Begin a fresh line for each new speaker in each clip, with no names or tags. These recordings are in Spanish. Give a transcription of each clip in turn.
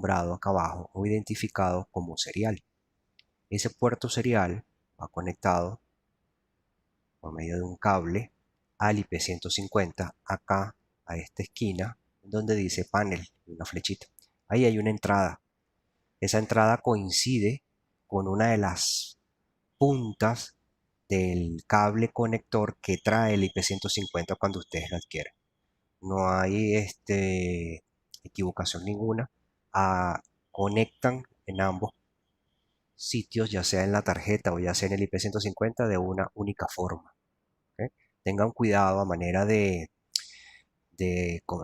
nombrado acá abajo o identificado como serial. Ese puerto serial va conectado por medio de un cable al IP150 acá a esta esquina donde dice panel y una flechita. Ahí hay una entrada. Esa entrada coincide con una de las puntas del cable conector que trae el IP150 cuando ustedes lo adquieren. No hay equivocación ninguna. Conectan en ambos sitios, ya sea en la tarjeta o ya sea en el IP150, de una única forma. ¿Ok? Tengan cuidado a manera de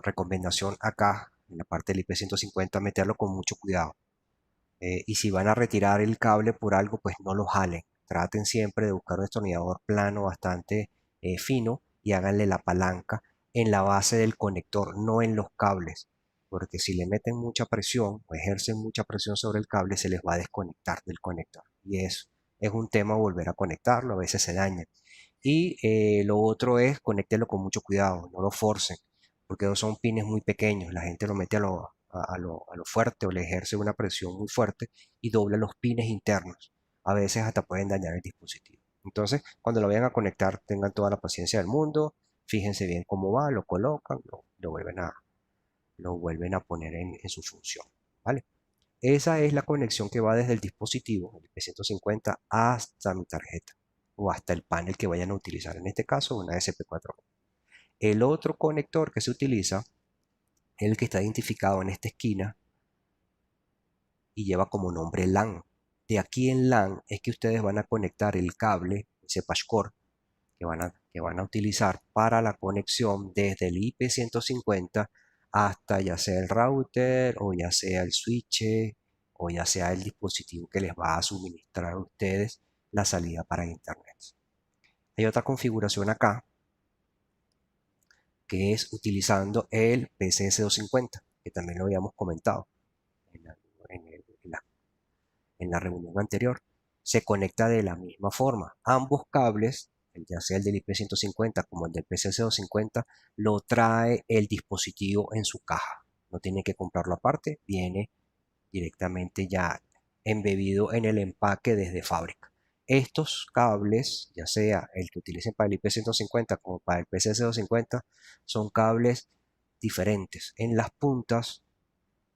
recomendación acá, en la parte del IP150, meterlo con mucho cuidado. Y si van a retirar el cable por algo, pues no lo jalen. Traten siempre de buscar un destornillador plano bastante fino y háganle la palanca en la base del conector, no en los cables. Porque si le meten mucha presión o ejercen mucha presión sobre el cable, se les va a desconectar del conector. Y eso es un tema volver a conectarlo, a veces se daña. Y lo otro es conéctelo con mucho cuidado, no lo forcen, porque son pines muy pequeños. La gente lo mete a lo fuerte o le ejerce una presión muy fuerte y dobla los pines internos. A veces hasta pueden dañar el dispositivo. Entonces, cuando lo vayan a conectar, tengan toda la paciencia del mundo, fíjense bien cómo va, lo colocan, lo vuelven a poner en su función. ¿Vale? Esa es la conexión que va desde el dispositivo, el IP150, hasta mi tarjeta o hasta el panel que vayan a utilizar. En este caso, una SP4. El otro conector que se utiliza es el que está identificado en esta esquina y lleva como nombre LAN. De aquí en LAN es que ustedes van a conectar el cable, ese patchcore, que van a utilizar para la conexión desde el IP150 hasta ya sea el router o ya sea el switch o ya sea el dispositivo que les va a suministrar a ustedes la salida para internet. Hay otra configuración acá que es utilizando el PCS250, que también lo habíamos comentado en la, en la reunión anterior. Se conecta de la misma forma. Ambos cables, ya sea el del IP150 como el del PCS250, lo trae el dispositivo en su caja. No tiene que comprarlo aparte, viene directamente ya embebido en el empaque desde fábrica. Estos cables, ya sea el que utilicen para el IP150 como para el PCS250, son cables diferentes. En las puntas,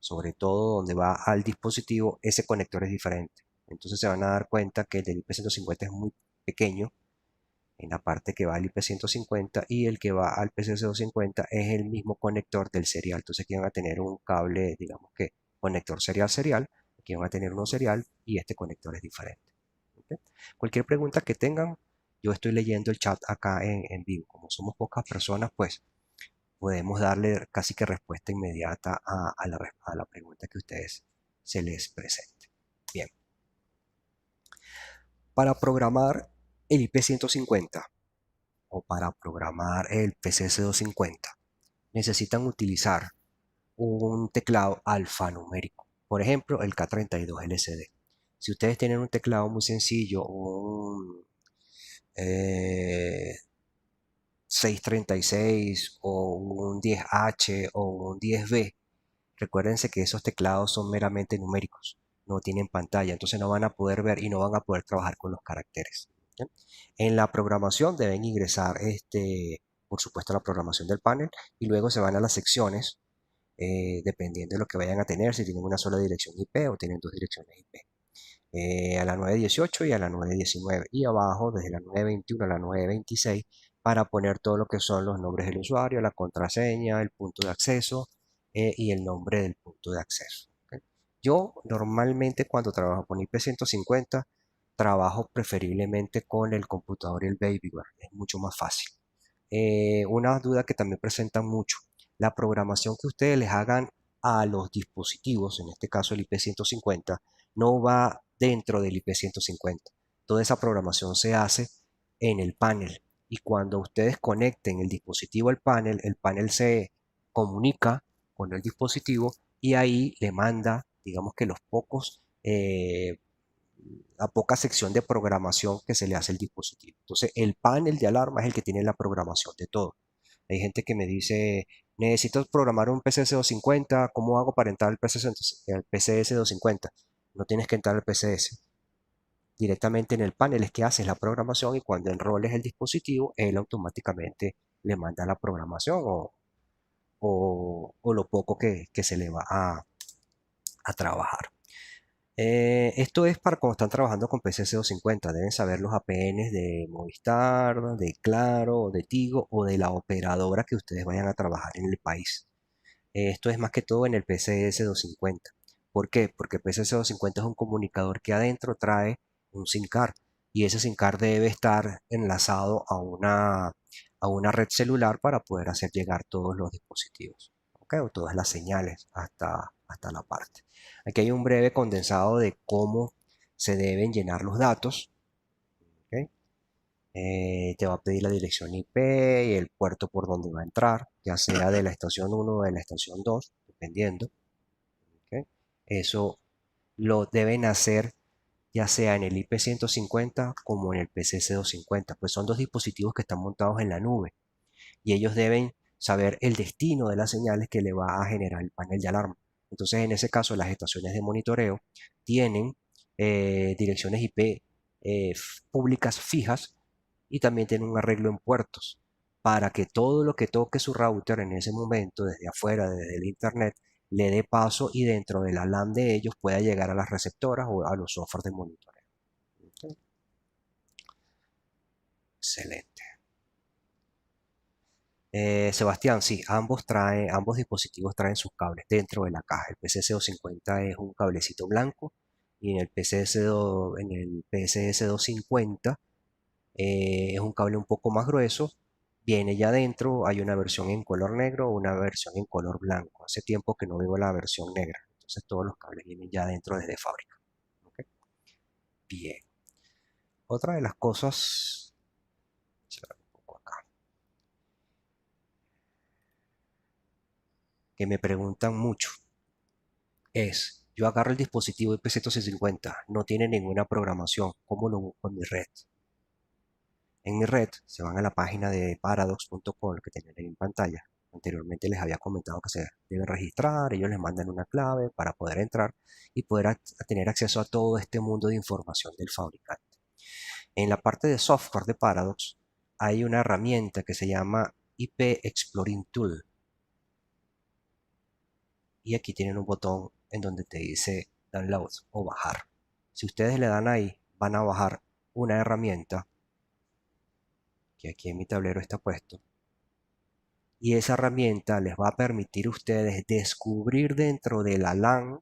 sobre todo donde va al dispositivo, ese conector es diferente. Entonces se van a dar cuenta que el del IP150 es muy pequeño en la parte que va al IP150 y el que va al PC250 es el mismo conector del serial. Entonces aquí van a tener un cable, digamos que conector serial, aquí van a tener uno serial y este conector es diferente. ¿Okay? Cualquier pregunta que tengan, yo estoy leyendo el chat acá en vivo. Como somos pocas personas, pues podemos darle casi que respuesta inmediata a la pregunta que ustedes se les presente. Bien, para programar el IP150 o para programar el PCS250 necesitan utilizar un teclado alfanumérico, por ejemplo el K32LCD. Si ustedes tienen un teclado muy sencillo, un 636 o un 10H o un 10B, recuérdense que esos teclados son meramente numéricos, no tienen pantalla, entonces no van a poder ver y no van a poder trabajar con los caracteres. ¿Sí? En la programación deben ingresar, por supuesto, la programación del panel y luego se van a las secciones, dependiendo de lo que vayan a tener, si tienen una sola dirección IP o tienen dos direcciones IP. A la 918 y a la 919 y abajo desde la 921 a la 926 para poner todo lo que son los nombres del usuario, la contraseña, el punto de acceso y el nombre del punto de acceso. ¿Okay? Yo normalmente cuando trabajo con IP150 trabajo preferiblemente con el computador y el Babyware, es mucho más fácil. Una duda que también presentan mucho, la programación que ustedes les hagan a los dispositivos, en este caso el IP150, no va dentro del IP150. Toda esa programación se hace en el panel y cuando ustedes conecten el dispositivo al panel, el panel se comunica con el dispositivo y ahí le manda, digamos que la poca sección de programación que se le hace al dispositivo. Entonces, el panel de alarma es el que tiene la programación de todo. Hay gente que me dice, necesito programar un PCS 250, ¿cómo hago para entrar al PCS 250? No tienes que entrar al PCS. Directamente en el panel es que haces la programación y cuando enroles el dispositivo, él automáticamente le manda la programación o lo poco que se le va a trabajar. Esto es para cuando están trabajando con PCS 250. Deben saber los APNs de Movistar, de Claro, de Tigo o de la operadora que ustedes vayan a trabajar en el país. Esto es más que todo en el PCS 250. ¿Por qué? Porque el PCS 250 es un comunicador que adentro trae un SIM card y ese SIM card debe estar enlazado a una red celular para poder hacer llegar todos los dispositivos, ¿ok? O todas las señales hasta la parte. Aquí hay un breve condensado de cómo se deben llenar los datos, ¿ok? Te va a pedir la dirección IP y el puerto por donde va a entrar, ya sea de la estación 1 o de la estación 2, dependiendo. ¿Ok? Eso lo deben hacer ya sea en el IP150 como en el PCS250, pues son dos dispositivos que están montados en la nube y ellos deben saber el destino de las señales que le va a generar el panel de alarma. Entonces, en ese caso, las estaciones de monitoreo tienen direcciones IP públicas fijas y también tienen un arreglo en puertos para que todo lo que toque su router en ese momento, desde afuera, desde el internet, le dé paso y dentro de la LAN de ellos pueda llegar a las receptoras o a los softwares de monitoreo. ¿Ok? Excelente. Sebastián, sí, ambos dispositivos traen sus cables dentro de la caja. El PCS250 es un cablecito blanco y en el PCS250 es un cable un poco más grueso. Viene ya dentro, hay una versión en color negro o una versión en color blanco. Hace tiempo que no veo la versión negra, entonces todos los cables vienen ya dentro desde fábrica. ¿Ok? Bien. Otra de las cosas, vamos a ver un poco acá, que me preguntan mucho es, yo agarro el dispositivo IP150, no tiene ninguna programación, ¿cómo lo busco en mi red? En mi red se van a la página de paradox.com que tienen ahí en pantalla. Anteriormente les había comentado que se deben registrar, ellos les mandan una clave para poder entrar y poder tener acceso a todo este mundo de información del fabricante. En la parte de software de Paradox hay una herramienta que se llama IP Exploring Tool y aquí tienen un botón en donde te dice download o bajar. Si ustedes le dan ahí, van a bajar una herramienta que aquí en mi tablero está puesto y esa herramienta les va a permitir a ustedes descubrir dentro de la LAN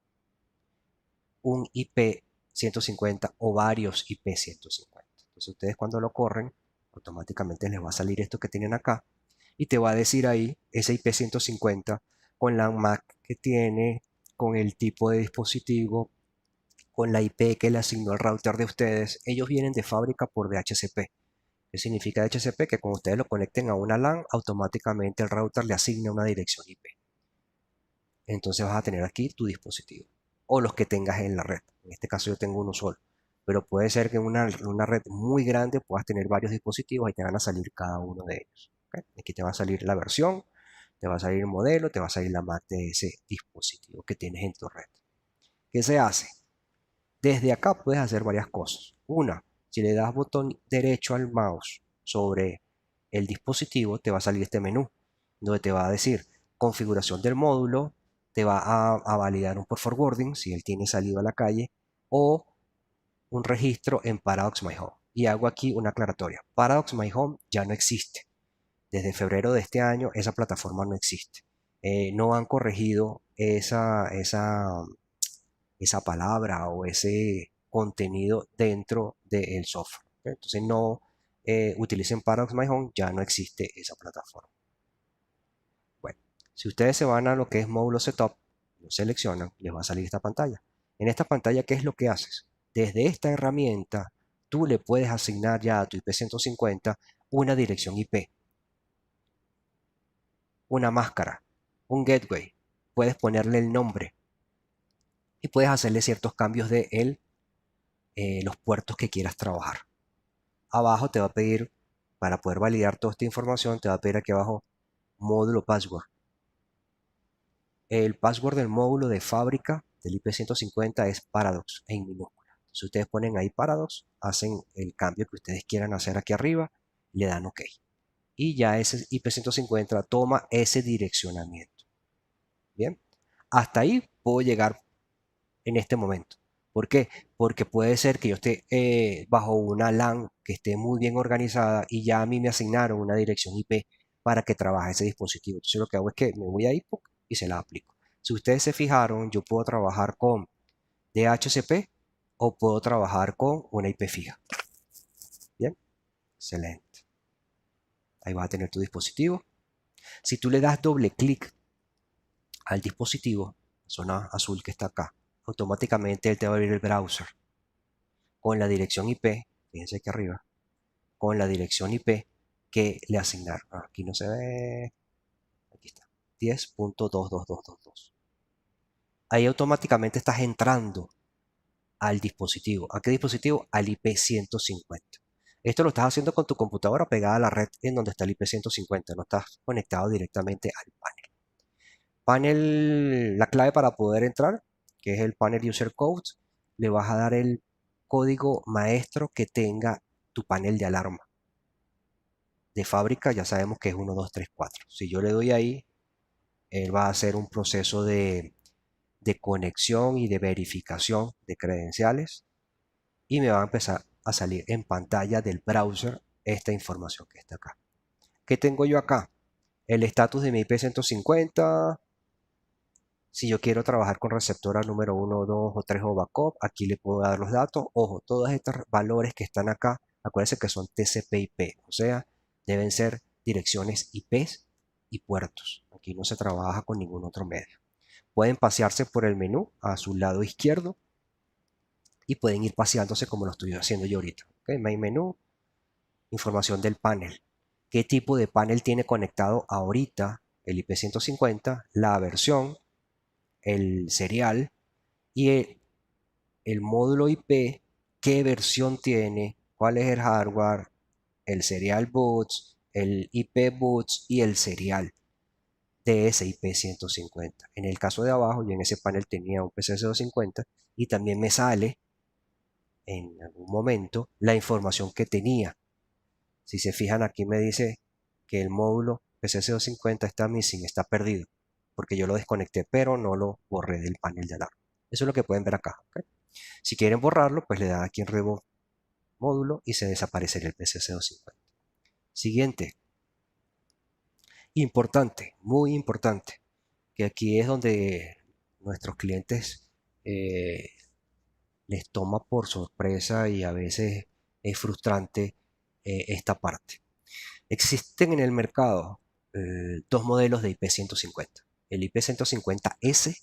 un IP 150 o varios IP 150. Entonces ustedes cuando lo corren, automáticamente les va a salir esto que tienen acá y te va a decir ahí ese IP 150 con la MAC que tiene, con el tipo de dispositivo, con la IP que le asignó el router de ustedes. Ellos vienen de fábrica por DHCP. ¿Qué significa DHCP? Que cuando ustedes lo conecten a una LAN, automáticamente el router le asigna una dirección IP. Entonces vas a tener aquí tu dispositivo o los que tengas en la red. En este caso yo tengo uno solo, pero puede ser que en una red muy grande puedas tener varios dispositivos y te van a salir cada uno de ellos. ¿Ok? Aquí te va a salir la versión, te va a salir el modelo, te va a salir la MAC de ese dispositivo que tienes en tu red. ¿Qué se hace? Desde acá puedes hacer varias cosas. Una, si le das botón derecho al mouse sobre el dispositivo, te va a salir este menú, donde te va a decir configuración del módulo, te va a validar un port forwarding si él tiene salido a la calle, o un registro en Paradox My Home. Y hago aquí una aclaratoria. Paradox My Home ya no existe. Desde febrero de este año esa plataforma no existe. No han corregido esa palabra o ese contenido dentro del software. ¿Ok? Entonces no utilicen Paradox My Home, ya no existe esa plataforma. Bueno, si ustedes se van a lo que es módulo setup, lo seleccionan, les va a salir esta pantalla. En esta pantalla, ¿qué es lo que haces? Desde esta herramienta, tú le puedes asignar ya a tu IP150 una dirección IP, una máscara, un gateway. Puedes ponerle el nombre y puedes hacerle ciertos cambios de los puertos que quieras trabajar. Abajo te va a pedir, para poder validar toda esta información, te va a pedir aquí abajo módulo password. El password del módulo de fábrica del IP150 es Paradox en minúscula. Si ustedes ponen ahí Paradox, hacen el cambio que ustedes quieran hacer aquí arriba, le dan OK. Y ya ese IP150 toma ese direccionamiento. Bien, hasta ahí puedo llegar en este momento. ¿Por qué? Porque puede ser que yo esté bajo una LAN que esté muy bien organizada y ya a mí me asignaron una dirección IP para que trabaje ese dispositivo. Entonces lo que hago es que me voy a IPOC y se la aplico. Si ustedes se fijaron, yo puedo trabajar con DHCP o puedo trabajar con una IP fija. Bien, excelente. Ahí vas a tener tu dispositivo. Si tú le das doble clic al dispositivo, zona azul que está acá, automáticamente él te va a abrir el browser con la dirección IP, fíjense aquí arriba, con la dirección IP que le asignaron. Aquí no se ve, aquí está, 10.22222. Ahí automáticamente estás entrando al dispositivo. ¿A qué dispositivo? Al IP 150. Esto lo estás haciendo con tu computadora pegada a la red en donde está el IP 150, no estás conectado directamente al panel. La clave para poder entrar, que es el panel user code, le vas a dar el código maestro que tenga tu panel de alarma. De fábrica ya sabemos que es 1, 2, 3, 4. Si yo le doy ahí, él va a hacer un proceso de conexión y de verificación de credenciales y me va a empezar a salir en pantalla del browser esta información que está acá. ¿Qué tengo yo acá? El estatus de mi IP 150. Si yo quiero trabajar con receptora número 1, 2 o 3 o backup, aquí le puedo dar los datos. Ojo, todos estos valores que están acá, acuérdense que son TCP/IP, o sea, deben ser direcciones IPs y puertos. Aquí no se trabaja con ningún otro medio. Pueden pasearse por el menú a su lado izquierdo y pueden ir paseándose como lo estoy haciendo yo ahorita. ¿Okay? Main menú, información del panel. ¿Qué tipo de panel tiene conectado ahorita el IP150? La versión, el serial y el módulo IP, qué versión tiene, cuál es el hardware, el serial boots, el IP boots y el serial de ese IP150. En el caso de abajo, yo en ese panel tenía un PC250 y también me sale en algún momento la información que tenía. Si se fijan aquí me dice que el módulo PC250 está missing, está perdido, porque yo lo desconecté, pero no lo borré del panel de alarma. Eso es lo que pueden ver acá. ¿Okay? Si quieren borrarlo, pues le dan aquí en Remove módulo y se desaparece el PC250. Siguiente. Importante, muy importante, que aquí es donde nuestros clientes eh, les toma por sorpresa y a veces es frustrante esta parte. Existen en el mercado dos modelos de IP150, el IP150S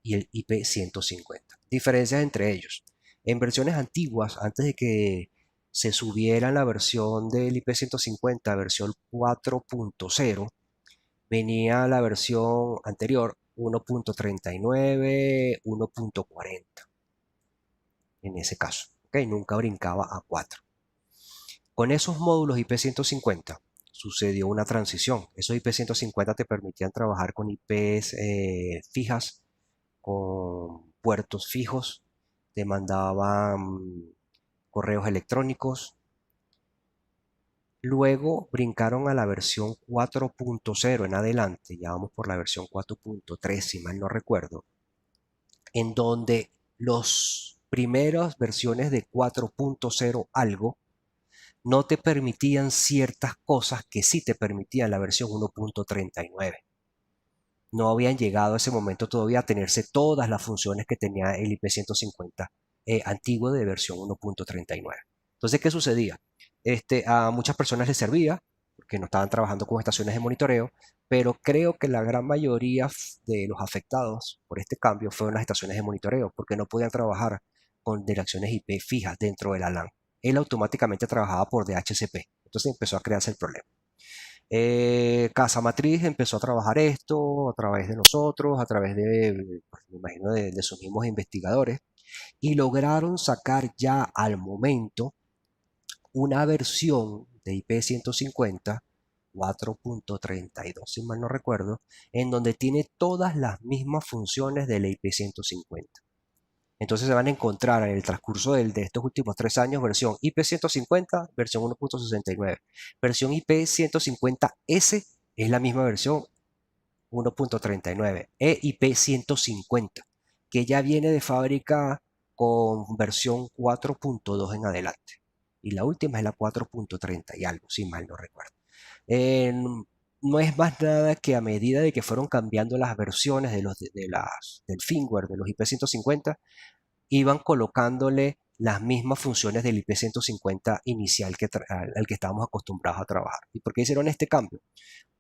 y el IP150. Diferencias entre ellos. En versiones antiguas, antes de que se subiera la versión del IP150, versión 4.0, venía la versión anterior 1.39, 1.40 en ese caso. ¿Okay? Nunca brincaba a 4. Con esos módulos IP150 sucedió una transición. Esos IP150 te permitían trabajar con IPs fijas, con puertos fijos, te mandaban correos electrónicos. Luego brincaron a la versión 4.0 en adelante, ya vamos por la versión 4.3 si mal no recuerdo, en donde las primeras versiones de 4.0 algo no te permitían ciertas cosas que sí te permitían la versión 1.39. No habían llegado a ese momento todavía a tenerse todas las funciones que tenía el IP150 antiguo de versión 1.39. Entonces, ¿qué sucedía? A muchas personas les servía porque no estaban trabajando con estaciones de monitoreo, pero creo que la gran mayoría de los afectados por este cambio fueron las estaciones de monitoreo porque no podían trabajar con direcciones IP fijas dentro de la LAN. Él automáticamente trabajaba por DHCP. Entonces empezó a crearse el problema. Casa Matriz empezó a trabajar esto a través de nosotros, a través de, pues, me imagino, de sus mismos investigadores, y lograron sacar ya al momento una versión de IP150, 4.32, si mal no recuerdo, en donde tiene todas las mismas funciones de la IP150. Entonces se van a encontrar en el transcurso de estos últimos 3 años versión IP150, versión 1.69. Versión IP150S es la misma versión 1.39 e IP150, que ya viene de fábrica con versión 4.2 en adelante. Y la última es la 4.30 y algo, si mal no recuerdo. No es más nada que a medida de que fueron cambiando las versiones del firmware de los IP150, iban colocándole las mismas funciones del IP150 inicial al que estábamos acostumbrados a trabajar. ¿Y por qué hicieron este cambio?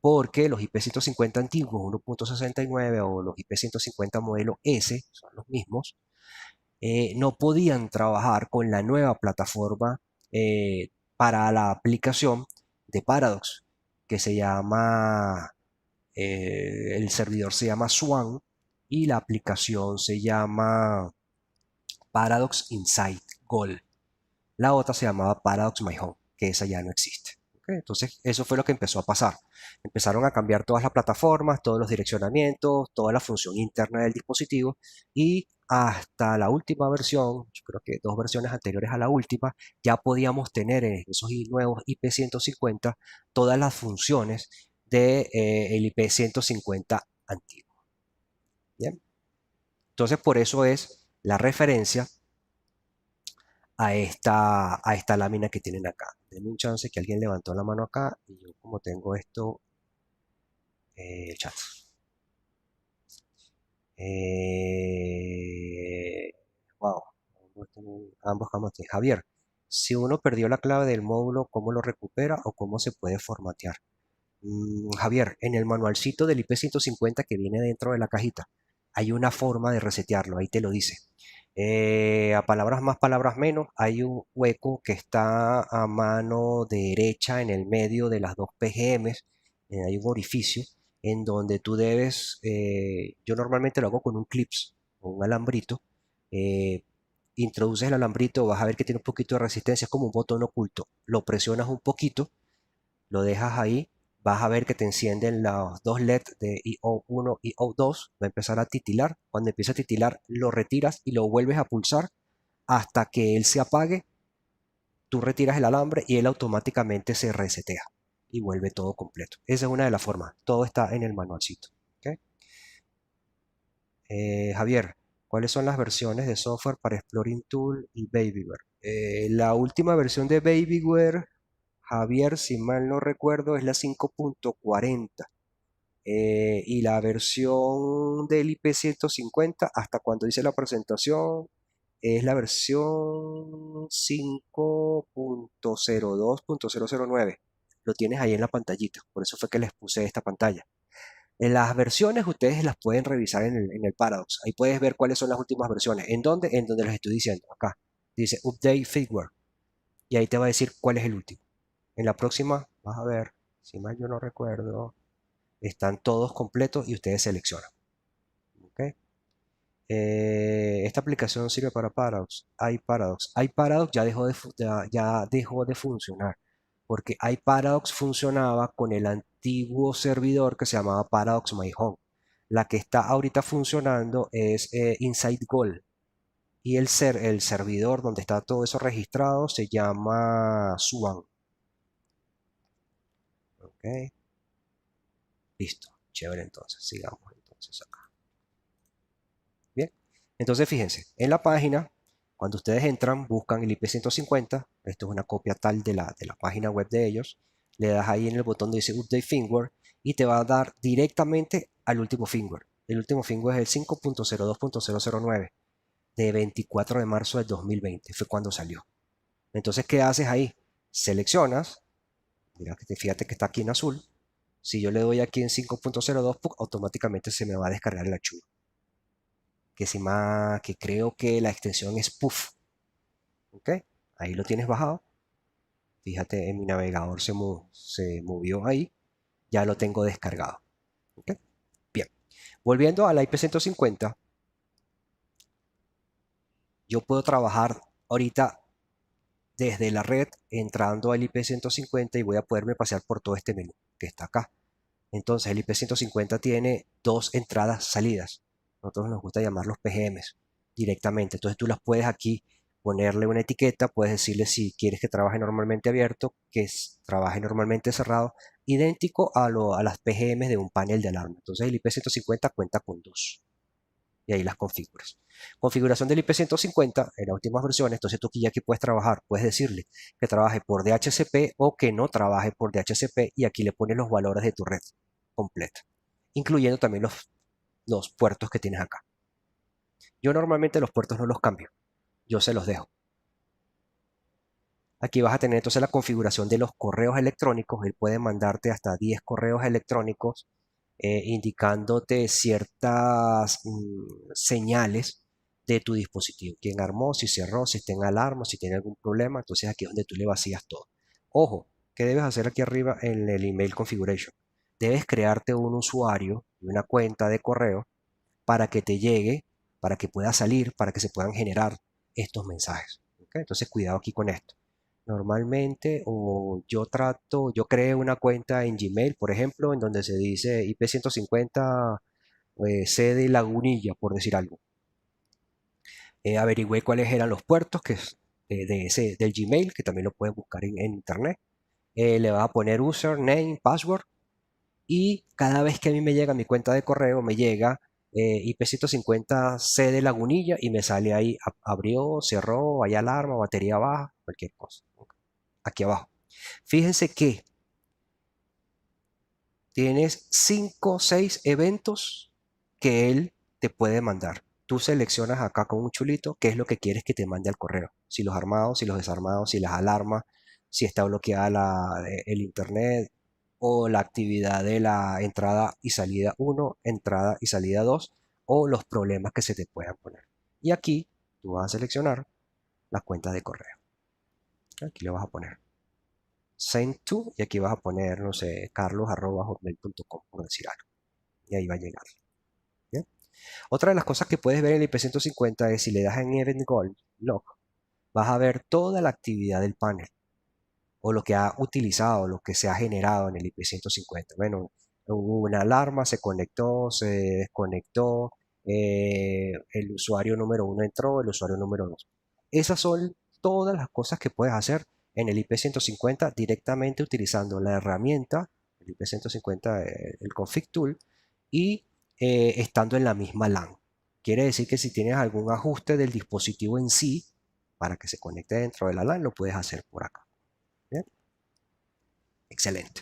Porque los IP150 antiguos 1.69 o los IP150 modelo S, son los mismos, no podían trabajar con la nueva plataforma para la aplicación de Paradox, que se llama, el servidor se llama Swan y la aplicación se llama Paradox Insight Gold. La otra se llamaba Paradox My Home, que esa ya no existe. ¿Ok? Entonces, eso fue lo que empezó a pasar. Empezaron a cambiar todas las plataformas, todos los direccionamientos, toda la función interna del dispositivo y hasta la última versión, yo creo que 2 versiones anteriores a la última, ya podíamos tener en esos nuevos IP150 todas las funciones del IP150 antiguo. ¿Bien? Entonces, por eso es la referencia a esta lámina que tienen acá. Denme un chance que alguien levantó la mano acá y yo como tengo esto, el chat. Wow, ambos campos. Javier, si uno perdió la clave del módulo, ¿cómo lo recupera o cómo se puede formatear? Javier, en el manualcito del IP150 que viene dentro de la cajita, hay una forma de resetearlo, ahí te lo dice. A palabras más, palabras menos, hay un hueco que está a mano derecha en el medio de las dos PGMs, hay un orificio en donde tú debes, yo normalmente lo hago con un clips o un alambrito, eh, introduces el alambrito, vas a ver que tiene un poquito de resistencia, es como un botón oculto, lo presionas un poquito, lo dejas ahí, vas a ver que te encienden los dos LEDs de IO1 y IO2, va a empezar a titilar, cuando empieza a titilar lo retiras y lo vuelves a pulsar hasta que él se apague, tú retiras el alambre y él automáticamente se resetea y vuelve todo completo. Esa es una de las formas, todo está en el manualcito. ¿Ok? Javier, ¿cuáles son las versiones de software para Exploring Tool y Babyware? La última versión de Babyware, Javier, si mal no recuerdo, es la 5.40. Y la versión del IP150, hasta cuando hice la presentación, es la versión 5.02.009. Lo tienes ahí en la pantallita, por eso fue que les puse esta pantalla. En las versiones ustedes las pueden revisar en el Paradox. Ahí puedes ver cuáles son las últimas versiones. ¿En dónde? En donde les estoy diciendo. Acá. Dice Update Firmware. Y ahí te va a decir cuál es el último. En la próxima, vas a ver, si mal yo no recuerdo, están todos completos y ustedes seleccionan. ¿Ok? Esta aplicación sirve para Paradox. iParadox. iParadox ya dejó de funcionar. Porque iParadox funcionaba con el antiguo servidor que se llamaba Paradox My Home. La que está ahorita funcionando es Inside Gold. Y el servidor donde está todo eso registrado se llama Swan. Ok, listo. Chévere, entonces. Sigamos entonces acá. Bien. Entonces, fíjense, en la página, cuando ustedes entran, buscan el IP150. Esto es una copia tal de la página web de ellos. Le das ahí en el botón donde dice Update Firmware y te va a dar directamente al último firmware. El último firmware es el 5.02.009 de 24 de marzo del 2020. Fue cuando salió. Entonces, ¿qué haces ahí? Seleccionas, mira, fíjate que está aquí en azul. Si yo le doy aquí en 5.02, automáticamente se me va a descargar el archivo. Que creo que la extensión es PUF. ¿Ok? Ahí lo tienes bajado. Fíjate, en mi navegador se movió ahí. Ya lo tengo descargado. ¿Ok? Bien. Volviendo a la IP150, yo puedo trabajar ahorita desde la red entrando al IP150 y voy a poderme pasear por todo este menú que está acá. Entonces el IP150 tiene dos entradas salidas. Nosotros nos gusta llamarlos PGMs directamente. Entonces tú las puedes aquí ponerle una etiqueta, puedes decirle si quieres que trabaje normalmente abierto, trabaje normalmente cerrado, idéntico a las PGMs de un panel de alarma. Entonces el IP150 cuenta con dos y ahí las configuras. Configuración del IP150 en las últimas versiones, entonces tú aquí ya que puedes trabajar, puedes decirle que trabaje por DHCP o que no trabaje por DHCP y aquí le pones los valores de tu red completa, incluyendo también los puertos que tienes acá. Yo normalmente los puertos no los cambio, yo se los dejo. Aquí vas a tener entonces la configuración de los correos electrónicos. Él puede mandarte hasta 10 correos electrónicos indicándote ciertas señales de tu dispositivo. Quién armó, si cerró, si está en alarma, si tiene algún problema. Entonces aquí es donde tú le vacías todo. Ojo, ¿qué debes hacer aquí arriba en el email configuration? Debes crearte un usuario y una cuenta de correo para que te llegue, para que pueda salir, para que se puedan generar estos mensajes. ¿Okay? Entonces cuidado aquí con esto. Normalmente, o yo creo una cuenta en Gmail, por ejemplo, en donde se dice IP150 C de Lagunilla, por decir algo. Averigüé cuáles eran los puertos del Gmail, que también lo puedes buscar en internet. Le vas a poner username, password, y cada vez que a mí me llega mi cuenta de correo, me llega IP150 C de Lagunilla y me sale ahí, abrió, cerró, hay alarma, batería baja, cualquier cosa. Aquí abajo. Fíjense que tienes 5 o 6 eventos que él te puede mandar. Tú seleccionas acá con un chulito qué es lo que quieres que te mande al correo. Si los armados, si los desarmados, si las alarmas, si está bloqueada el internet o la actividad de la entrada y salida 1, entrada y salida 2 o los problemas que se te puedan poner. Y aquí tú vas a seleccionar las cuentas de correo. Aquí le vas a poner send to y aquí vas a poner, no sé, carlos@hotmail.com por decir algo. Y ahí va a llegar. ¿Bien? Otra de las cosas que puedes ver en el IP150 es si le das en Event Gold Log, vas a ver toda la actividad del panel o lo que ha utilizado, lo que se ha generado en el IP150. Bueno, hubo una alarma, se conectó, se desconectó, el usuario número 1 entró, el usuario número 2. Esas son todas las cosas que puedes hacer en el IP150 directamente utilizando la herramienta, el IP150, el config tool, y estando en la misma LAN. Quiere decir que si tienes algún ajuste del dispositivo en sí, para que se conecte dentro de la LAN, lo puedes hacer por acá. ¿Bien? Excelente.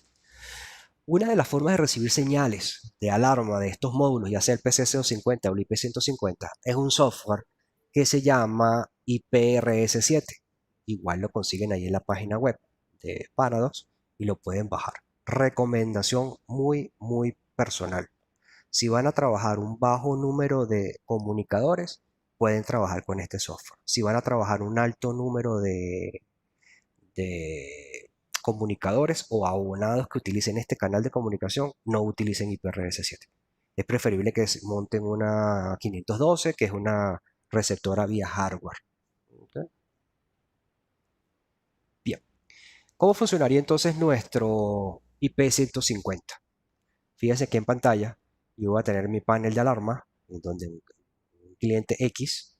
Una de las formas de recibir señales de alarma de estos módulos, ya sea el PC050 o el IP150, es un software que se llama IPRS7. Igual lo consiguen ahí en la página web de Paradox y lo pueden bajar. Recomendación muy personal. Si van a trabajar un bajo número de comunicadores, pueden trabajar con este software. Si van a trabajar un alto número de comunicadores o abonados que utilicen este canal de comunicación, no utilicen IPRS7. Es preferible que monten una 512, que es una receptora vía hardware. ¿Okay? Bien. ¿Cómo funcionaría entonces nuestro IP150? Fíjense que en pantalla yo voy a tener mi panel de alarma, en donde un cliente X,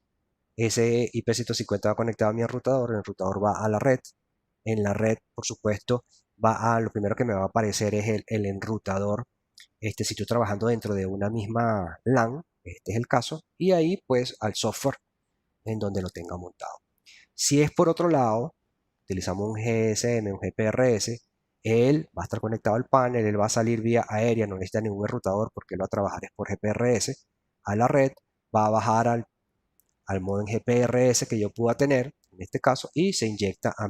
ese IP150 va conectado a mi enrutador, el enrutador va a la red, en la red, por supuesto, lo primero que me va a aparecer es el enrutador. Si estoy trabajando dentro de una misma LAN, este es el caso, y ahí pues al software en donde lo tenga montado. Si es por otro lado, utilizamos un GSM, un GPRS, él va a estar conectado al panel, él va a salir vía aérea, no necesita ningún enrutador porque él va a trabajar es por GPRS a la red, va a bajar al modo en GPRS que yo pueda tener, en este caso, y se inyecta a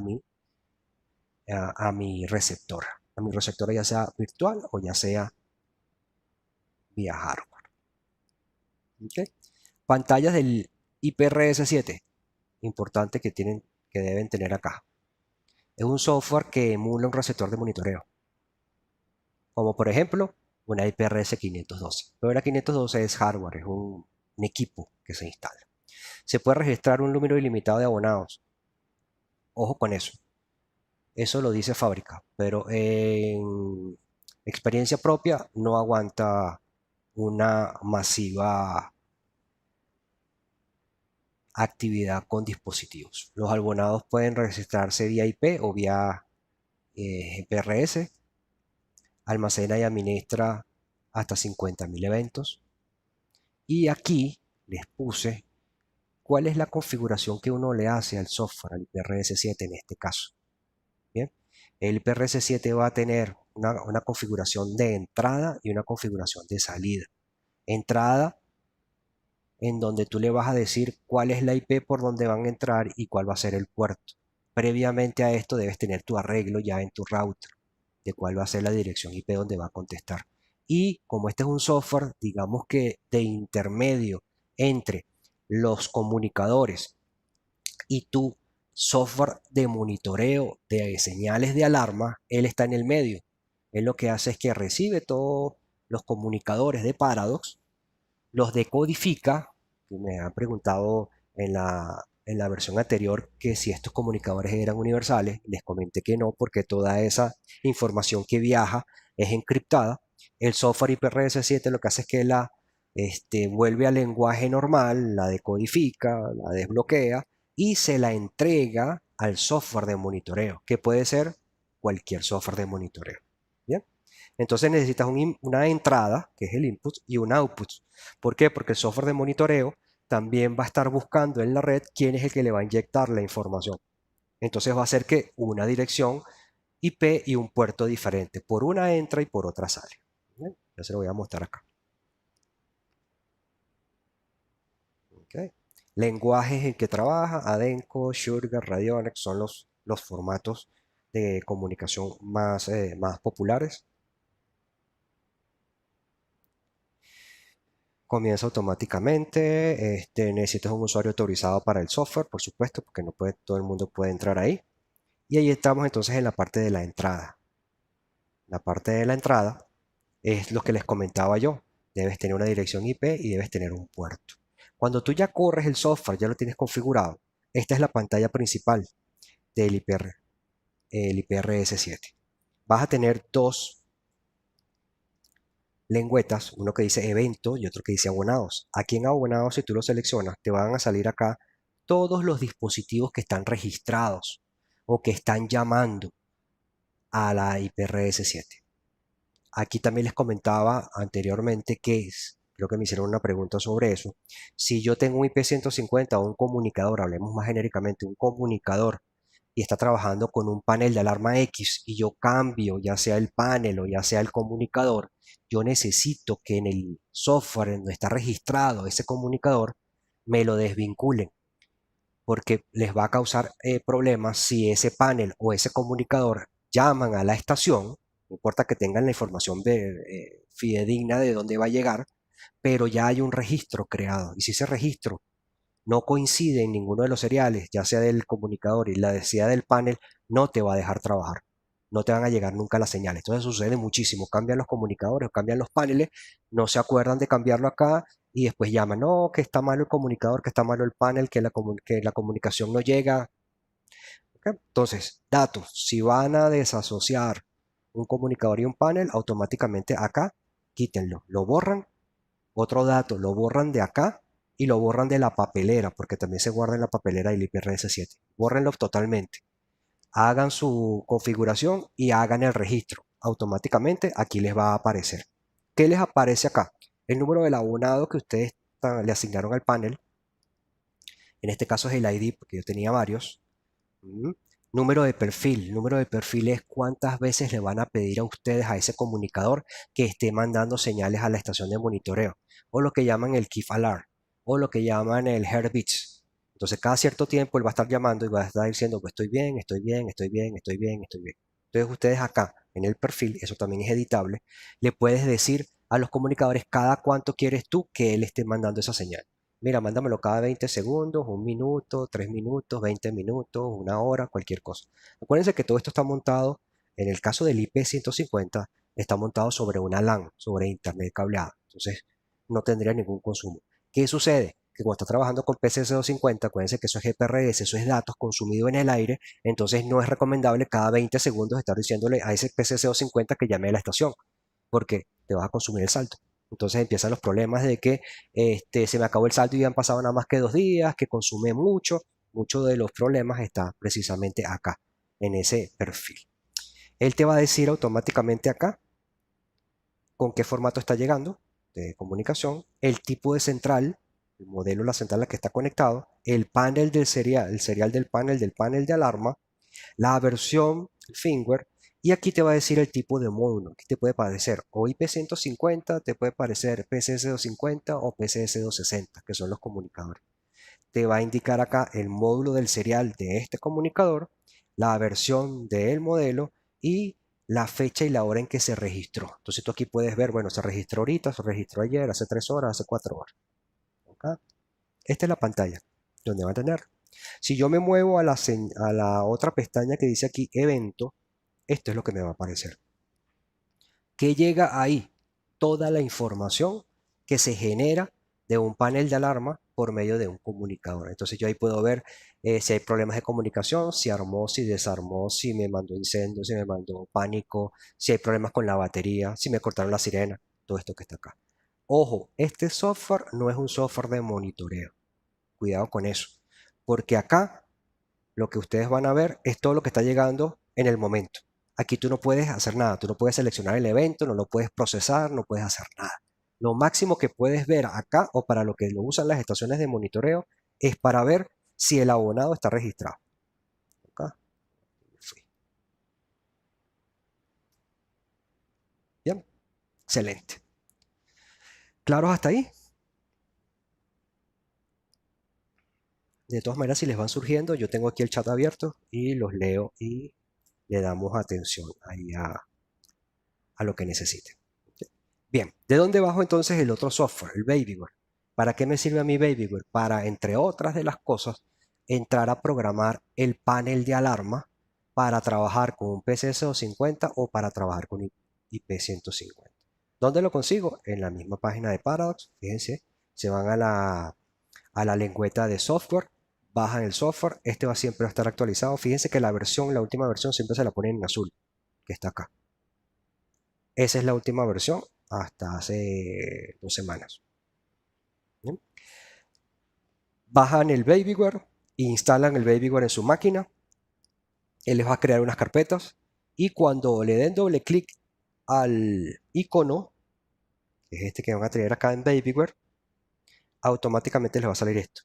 mi receptora ya sea virtual o ya sea vía hardware. ¿Okay? Pantallas del IPRS7, importante que deben tener acá. Es un software que emula un receptor de monitoreo, como por ejemplo una IPRS 512. Pero la 512 es hardware, es un equipo que se instala. Se puede registrar un número ilimitado de abonados. Ojo con eso. Eso lo dice fábrica, pero en experiencia propia no aguanta una masiva actividad con dispositivos. Los abonados pueden registrarse vía IP o vía GPRS, almacena y administra hasta 50.000 eventos. Y aquí les puse cuál es la configuración que uno le hace al software, al IPRS7 en este caso. Bien, el IPRS7 va a tener una configuración de entrada y una configuración de salida. Entrada, en donde tú le vas a decir cuál es la IP por donde van a entrar y cuál va a ser el puerto. Previamente a esto debes tener tu arreglo ya en tu router de cuál va a ser la dirección IP donde va a contestar. Y como este es un software, digamos que de intermedio entre los comunicadores y tu software de monitoreo de señales de alarma, él está en el medio. Él lo que hace es que recibe todos los comunicadores de Paradox, los decodifica, que me han preguntado en la versión anterior que si estos comunicadores eran universales, les comenté que no, porque toda esa información que viaja es encriptada. El software IPRS7 lo que hace es que la vuelve al lenguaje normal, la decodifica, la desbloquea y se la entrega al software de monitoreo, que puede ser cualquier software de monitoreo. ¿Bien? Entonces necesitas una entrada, que es el input, y un output. ¿Por qué? Porque el software de monitoreo también va a estar buscando en la red quién es el que le va a inyectar la información. Entonces va a ser que una dirección IP y un puerto diferente. Por una entra y por otra sale. ¿Bien? Ya se lo voy a mostrar acá. ¿Okay? Lenguajes en que trabaja, Adenco, Sugar, Radionics, son los formatos de comunicación más populares. Comienza automáticamente. Necesitas un usuario autorizado para el software, por supuesto, porque no puede, todo el mundo puede entrar ahí. Y ahí estamos entonces en la parte de la entrada. La parte de la entrada es lo que les comentaba yo. Debes tener una dirección IP y debes tener un puerto. Cuando tú ya corres el software, ya lo tienes configurado, esta es la pantalla principal del el IPRS7. Vas a tener dos lengüetas, uno que dice evento y otro que dice abonados. Aquí en abonados, si tú lo seleccionas, te van a salir acá todos los dispositivos que están registrados o que están llamando a la IPRS7. Aquí también les comentaba anteriormente que creo que me hicieron una pregunta sobre eso. Si yo tengo un IP150 o un comunicador, hablemos más genéricamente, un comunicador y está trabajando con un panel de alarma X y yo cambio ya sea el panel o ya sea el comunicador, yo necesito que en el software en donde está registrado ese comunicador me lo desvinculen porque les va a causar problemas si ese panel o ese comunicador llaman a la estación, no importa que tengan la información fidedigna de dónde va a llegar, pero ya hay un registro creado y si ese registro no coincide en ninguno de los seriales, ya sea del comunicador y la densidad del panel, no te va a dejar trabajar. No te van a llegar nunca las señales. Entonces sucede muchísimo. Cambian los comunicadores, cambian los paneles, no se acuerdan de cambiarlo acá y después llaman, no, que está malo el comunicador, que está malo el panel, que la comunicación no llega. ¿Okay? Entonces, datos, si van a desasociar un comunicador y un panel, automáticamente acá quítenlo, lo borran. Otro dato, lo borran de acá y lo borran de la papelera, porque también se guarda en la papelera del IPRS7. Bórrenlo totalmente. Hagan su configuración y hagan el registro. Automáticamente aquí les va a aparecer. ¿Qué les aparece acá? El número del abonado que ustedes le asignaron al panel. En este caso es el ID, porque yo tenía varios. Número de perfil. Número de perfil es cuántas veces le van a pedir a ustedes a ese comunicador que esté mandando señales a la estación de monitoreo. O lo que llaman el Keep Alarm. O lo que llaman el Heartbeats. Entonces cada cierto tiempo él va a estar llamando y va a estar diciendo, pues estoy bien, estoy bien, estoy bien, estoy bien, estoy bien. Entonces ustedes acá en el perfil, eso también es editable, le puedes decir a los comunicadores cada cuánto quieres tú que él esté mandando esa señal. Mira, mándamelo cada 20 segundos, un minuto, 3 minutos, 20 minutos, una hora, cualquier cosa. Acuérdense que todo esto está montado, en el caso del IP150, está montado sobre una LAN, sobre internet cableado. Entonces, no tendría ningún consumo. ¿Qué sucede? que cuando está trabajando con PCS250, acuérdense que eso es GPRS, eso es datos consumidos en el aire, entonces no es recomendable cada 20 segundos estar diciéndole a ese PCS250 que llame a la estación, porque te vas a consumir el saldo. Entonces empiezan los problemas de que se me acabó el saldo y han pasado nada más que 2 días, que consume mucho. Muchos de los problemas está precisamente acá, en ese perfil. Él te va a decir automáticamente acá con qué formato está llegando de comunicación, el tipo de central, el modelo de la central a la que está conectado, el panel del serial, el serial del panel de alarma, la versión, el firmware, y aquí te va a decir el tipo de módulo. Aquí te puede parecer o IP150, te puede parecer PCS250 o PCS260, que son los comunicadores. Te va a indicar acá el módulo del serial de este comunicador, la versión del modelo y la fecha y la hora en que se registró. Entonces tú aquí puedes ver, bueno, se registró ahorita, se registró ayer, hace 3 horas, hace 4 horas. ¿Okay? Esta es la pantalla donde va a tener. Si yo me muevo a la otra pestaña que dice aquí evento, esto es lo que me va a aparecer. ¿Qué llega ahí? Toda la información que se genera de un panel de alarma por medio de un comunicador. Entonces yo ahí puedo ver si hay problemas de comunicación, si armó, si desarmó, si me mandó incendio, si me mandó pánico, si hay problemas con la batería, si me cortaron la sirena, todo esto que está acá. Ojo, este software no es un software de monitoreo. Cuidado con eso, porque acá lo que ustedes van a ver es todo lo que está llegando en el momento. Aquí tú no puedes hacer nada, tú no puedes seleccionar el evento, no lo puedes procesar, no puedes hacer nada. Lo máximo que puedes ver acá o para lo que lo usan las estaciones de monitoreo es para ver si el abonado está registrado. Acá. Bien, excelente. ¿Claros hasta ahí? De todas maneras, si les van surgiendo, yo tengo aquí el chat abierto y los leo y le damos atención ahí a lo que necesiten. Bien, ¿de dónde bajo entonces el otro software, el Babyware? ¿Para qué me sirve a mí Babyware? Para, entre otras de las cosas, entrar a programar el panel de alarma para trabajar con un PCS250 o para trabajar con IP150. ¿Dónde lo consigo? En la misma página de Paradox. Fíjense, se van a la lengüeta de software, bajan el software. Este va siempre a estar actualizado. Fíjense que la última versión siempre se la ponen en azul, que está acá. Esa es la última versión hasta hace 2 semanas. ¿Bien? Bajan el Babyware, instalan el Babyware en su máquina, él les va a crear unas carpetas y cuando le den doble clic al icono, que es este que van a tener acá en Babyware, automáticamente les va a salir esto.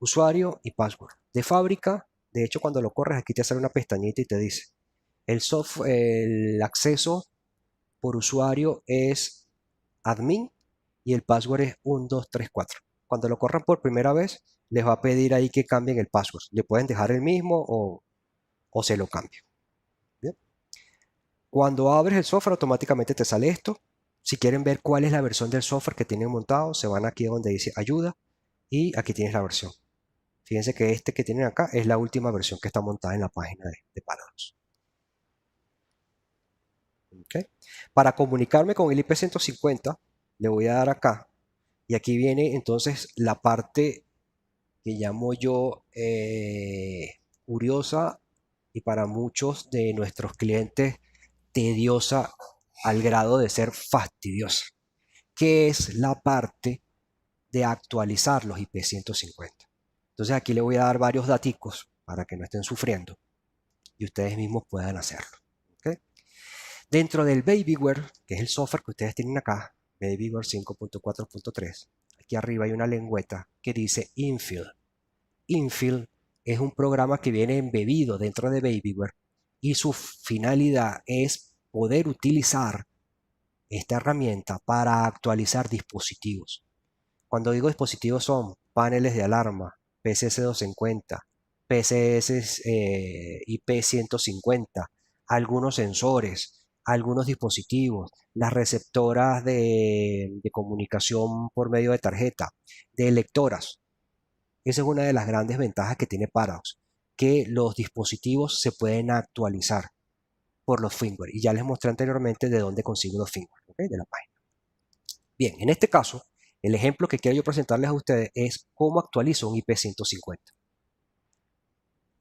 Usuario y password. De fábrica, de hecho cuando lo corres aquí te sale una pestañita y te dice el acceso por usuario es admin y el password es 1234. Cuando lo corran por primera vez, les va a pedir ahí que cambien el password. Le pueden dejar el mismo o se lo cambio. ¿Bien? Cuando abres el software, automáticamente te sale esto. Si quieren ver cuál es la versión del software que tienen montado, se van aquí donde dice ayuda y aquí tienes la versión. Fíjense que este que tienen acá es la última versión que está montada en la página de Paradox. ¿Okay? Para comunicarme con el IP150, le voy a dar acá. Y aquí viene entonces la parte que llamo yo curiosa y para muchos de nuestros clientes tediosa al grado de ser fastidiosa, que es la parte de actualizar los IP150. Entonces aquí le voy a dar varios daticos para que no estén sufriendo y ustedes mismos puedan hacerlo. ¿Okay? Dentro del Babyware, que es el software que ustedes tienen acá, Babyware 5.4.3, aquí arriba hay una lengüeta que dice Infill. Infill es un programa que viene embebido dentro de Babyware y su finalidad es poder utilizar esta herramienta para actualizar dispositivos. Cuando digo dispositivos son paneles de alarma, PCS250, PCS IP150, algunos sensores, algunos dispositivos, las receptoras de comunicación por medio de tarjeta, de lectoras. Esa es una de las grandes ventajas que tiene Paradox, que los dispositivos se pueden actualizar por los firmware. Y ya les mostré anteriormente de dónde consigo los firmware, ¿okay? De la página. Bien, en este caso, El ejemplo que quiero yo presentarles a ustedes es cómo actualizo un IP150.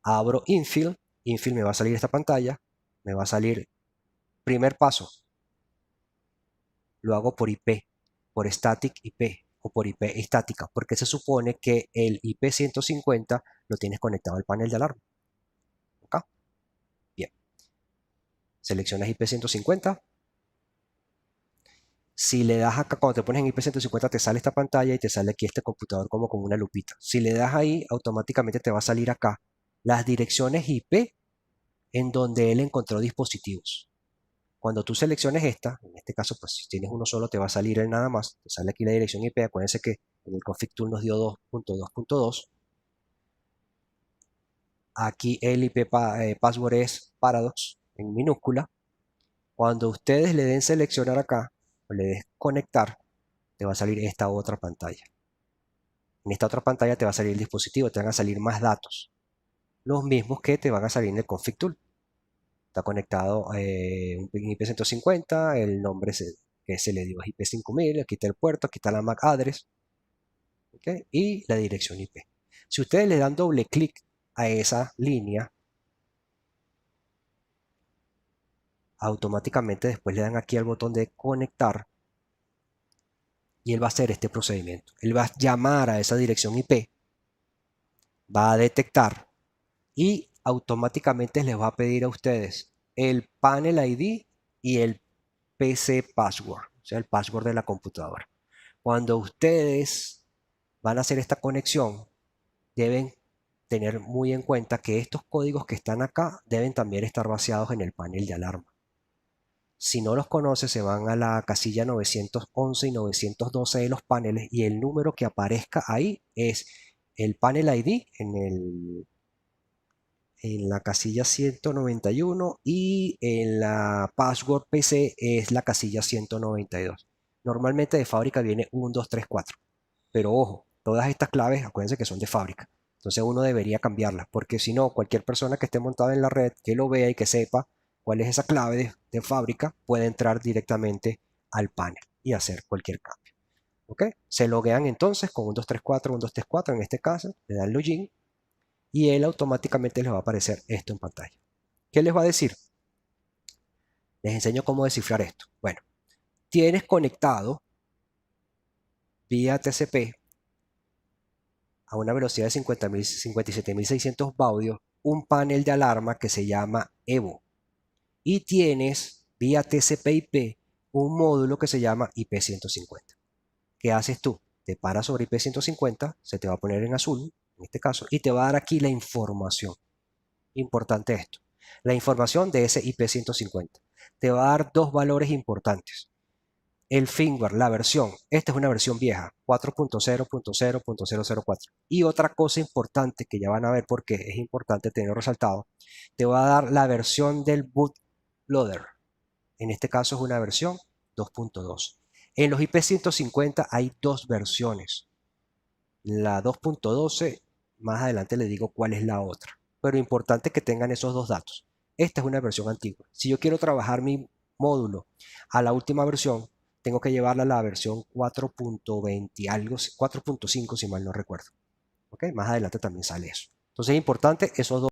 Abro Infill, Infill me va a salir esta pantalla, me va a salir primer paso, lo hago por IP, por static IP o por IP estática, porque se supone que el IP150 lo tienes conectado al panel de alarma. Acá. Bien. Seleccionas IP150. Si le das acá, cuando te pones en IP150 te sale esta pantalla y te sale aquí este computador como con una lupita. Si le das ahí, automáticamente te va a salir acá las direcciones IP en donde él encontró dispositivos. Cuando tú selecciones esta, en este caso, pues si tienes uno solo te va a salir el nada más, te sale aquí la dirección IP. Acuérdense que en el config tool nos dio 2.2.2. Aquí el IP password es paradox en minúscula. Cuando ustedes le den seleccionar acá o le des conectar, te va a salir esta otra pantalla. En esta otra pantalla te va a salir el dispositivo, te van a salir más datos, los mismos que te van a salir en el config tool. Está conectado un IP150, el nombre que se le dio es IP5000, aquí está el puerto, aquí está la MAC address, ¿okay? Y la dirección IP. Si ustedes le dan doble clic a esa línea, automáticamente después le dan aquí al botón de conectar y él va a hacer este procedimiento. Él va a llamar a esa dirección IP, va a detectar y automáticamente les va a pedir a ustedes el panel ID y el PC password, o sea, el password de la computadora. Cuando ustedes van a hacer esta conexión, deben tener muy en cuenta que estos códigos que están acá deben también estar baseados en el panel de alarma. Si no los conoce, se van a la casilla 911 y 912 de los paneles y el número que aparezca ahí es el panel ID en la casilla 191 y en la password PC es la casilla 192. Normalmente de fábrica viene 1, 2, 3, 4. Pero ojo, todas estas claves, acuérdense que son de fábrica. Entonces uno debería cambiarlas, porque si no, cualquier persona que esté montada en la red, que lo vea y que sepa cuál es esa clave de fábrica, puede entrar directamente al panel y hacer cualquier cambio. ¿Ok? Se loguean entonces con 1, 2, 3, 4, 1, 2, 3, 4 en este caso, le dan login y él automáticamente les va a aparecer esto en pantalla. ¿Qué les va a decir? Les enseño cómo descifrar esto. Bueno, tienes conectado vía TCP a una velocidad de 57.600 baudios un panel de alarma que se llama Evo. Y tienes vía TCP/IP un módulo que se llama IP150. ¿Qué haces tú? Te paras sobre IP150, se te va a poner en azul, en este caso, y te va a dar aquí la información. Importante esto. La información de ese IP150. Te va a dar dos valores importantes. El firmware, la versión, esta es una versión vieja, 4.0.0.004. Y otra cosa importante que ya van a ver porque es importante tenerlo resaltado, te va a dar la versión del bootloader. En este caso es una versión 2.2. En los IP150 hay dos versiones. La 2.12, más adelante les digo cuál es la otra. Pero importante que tengan esos dos datos. Esta es una versión antigua. Si yo quiero trabajar mi módulo a la última versión, tengo que llevarla a la versión 4.20 algo, 4.5 si mal no recuerdo. ¿Ok? Más adelante también sale eso. Entonces es importante esos dos